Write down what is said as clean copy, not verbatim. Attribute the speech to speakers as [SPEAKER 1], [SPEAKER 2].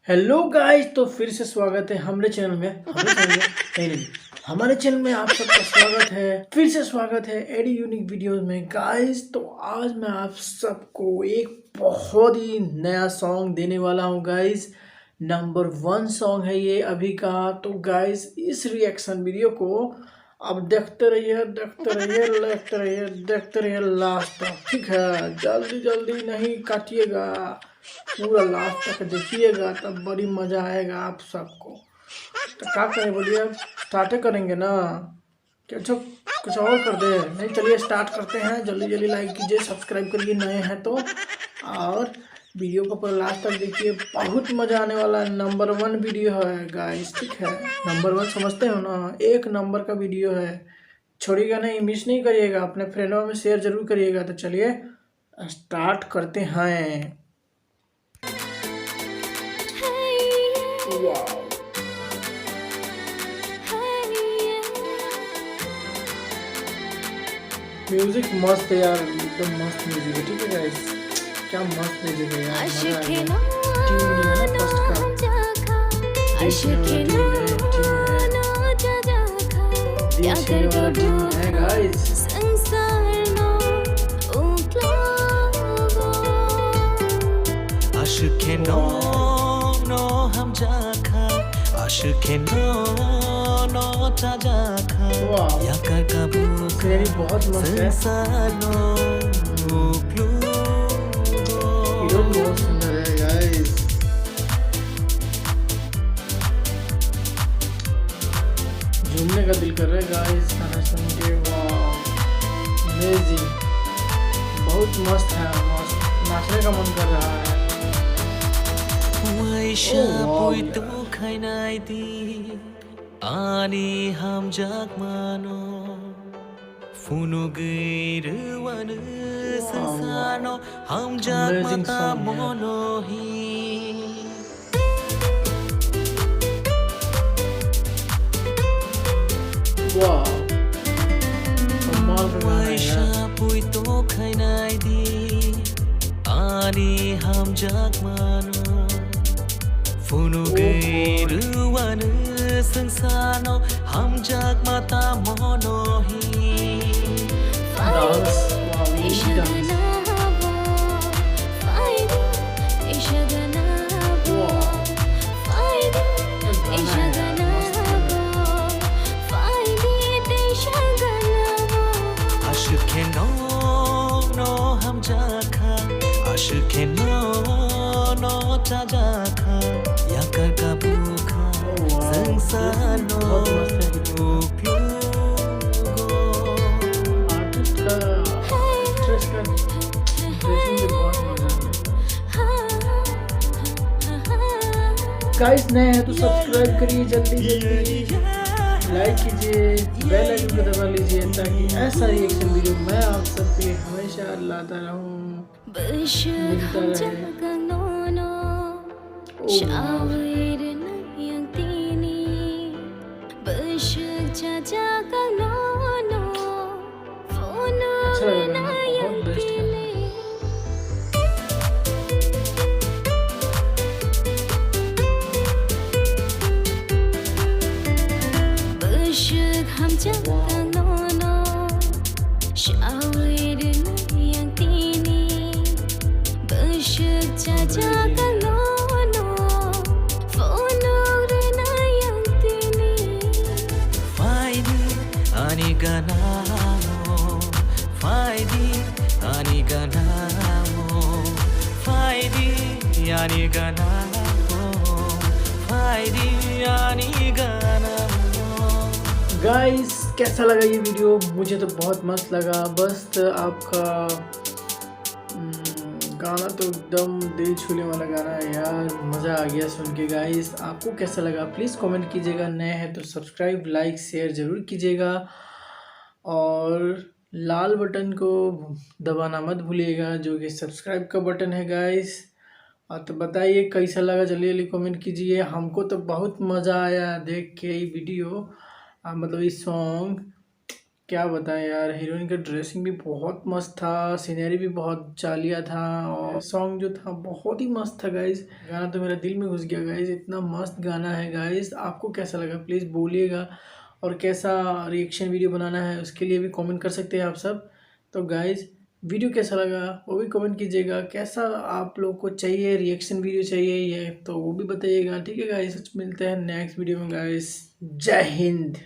[SPEAKER 1] Hello guys, तो फिर से स्वागत है हमारे चैनल में आप सबका स्वागत है। फिर से स्वागत है एडी यूनिक वीडियोस में गाइस। तो आज मैं आप सबको एक बहुत ही नया सॉन्ग देने वाला हूँ गाइस। नंबर 1 सॉन्ग है ये अभी का। तो गाइस इस रिएक्शन वीडियो को अब देखते रहिए लास्ट तक, ठीक है। जल्दी जल्दी नहीं काटिएगा, पूरा लास्ट तक देखिएगा, तब बड़ी मजा आएगा आप सबको। तो क्या करें बोलिए, अब स्टार्ट करेंगे ना, कुछ और कर दे? नहीं, चलिए स्टार्ट करते हैं। जल्दी जल्दी लाइक कीजिए, सब्सक्राइब करिए नए हैं तो, और वीडियो को पूरा लास्ट तक देखिए, बहुत मजा आने वाला है। नंबर 1 वीडियो है गाइस, ठीक है। नंबर 1 समझते हो ना, 1 नंबर का वीडियो है। छोड़िएगा नहीं, मिस नहीं करिएगा, अपने फ्रेंडों में शेयर जरूर करिएगा। तो चलिए स्टार्ट करते हैं। वाह, म्यूजिक मस्त है यार, एकदम मस्त म्यूजिक है, ठीक है गाइस। क्या मस्त म्यूजिक है यार, मजा आ गया। ट्यून है ना फर्स्ट का, दिल छूने वाला ट्यून है गाइस।
[SPEAKER 2] आशिक़े नो नो हम जाखा, आशिक़े नो नो जाखा, या कर कबू
[SPEAKER 1] बहुत मस्त है, बहुत सुंदर है गाइस। झूमने का दिल कर रहा है गाइस गाना सुन के। वाह, अमेजिंग, बहुत मस्त है, मस्त, नाचने का मन कर रहा है।
[SPEAKER 2] Ani ham jakmano funu gairuan sansano ham jakmata monohi
[SPEAKER 1] वाह, कमाल का गाना है यार।
[SPEAKER 2] puito khainai di ani ham jakmano funu gairuan sansano ham jakmata monohi
[SPEAKER 1] dance, वाह, डांस,
[SPEAKER 2] आशिक़े नो नो हम जाखा, आशिक़े नो नो जाखा, या कर कबू खा संसानो
[SPEAKER 1] आर्टिस्ट का ड्रेसिंग भी बहुत मजा है। गाइस नए हैं तो सब्सक्राइब करिए, जल्दी जल्दी लाइक कीजिए, बेल आइकन को दबा लीजिए, ताकि ऐसा रिएक्शन वीडियो मैं आप सबके हमेशा लाता रहूं, मिलता रहे। अच्छा लगा गाना, बहुत बेस्ट है।
[SPEAKER 2] Ani ganamo, faidi, ani ganamo, faidi, ani ganamo, faidi, ani ganamo।
[SPEAKER 1] Guys कैसा लगा ये वीडियो? मुझे तो बहुत मस्त लगा। बस आपका गाना तो एकदम दिल छूने वाला गाना है यार, मज़ा आ गया सुन के। गाइस आपको कैसा लगा प्लीज़ कमेंट कीजिएगा। नए हैं तो सब्सक्राइब, लाइक, शेयर ज़रूर कीजिएगा, और लाल बटन को दबाना मत भूलिएगा, जो कि सब्सक्राइब का बटन है गाइस। और तो बताइए कैसा लगा, जल्दी जल्दी कमेंट कीजिए। हमको तो बहुत मज़ा आया देख के ये वीडियो, मतलब ये सॉन्ग। क्या बताएं यार, हीरोइन का ड्रेसिंग भी बहुत मस्त था, सीनरी भी बहुत जालिया था और सॉन्ग जो था बहुत ही मस्त था गाइज। गाना तो मेरा दिल में घुस गया गाइज, इतना मस्त गाना है गाइज। आपको कैसा लगा प्लीज़ बोलिएगा, और कैसा रिएक्शन वीडियो बनाना है उसके लिए भी कमेंट कर सकते हैं आप सब। तो गाइज वीडियो कैसा लगा वो भी कमेंट कीजिएगा, कैसा आप लोग को चाहिए रिएक्शन वीडियो चाहिए ये तो वो भी बताइएगा, ठीक है गाइज। मिलते हैं नेक्स्ट वीडियो में गाइज, जय हिंद।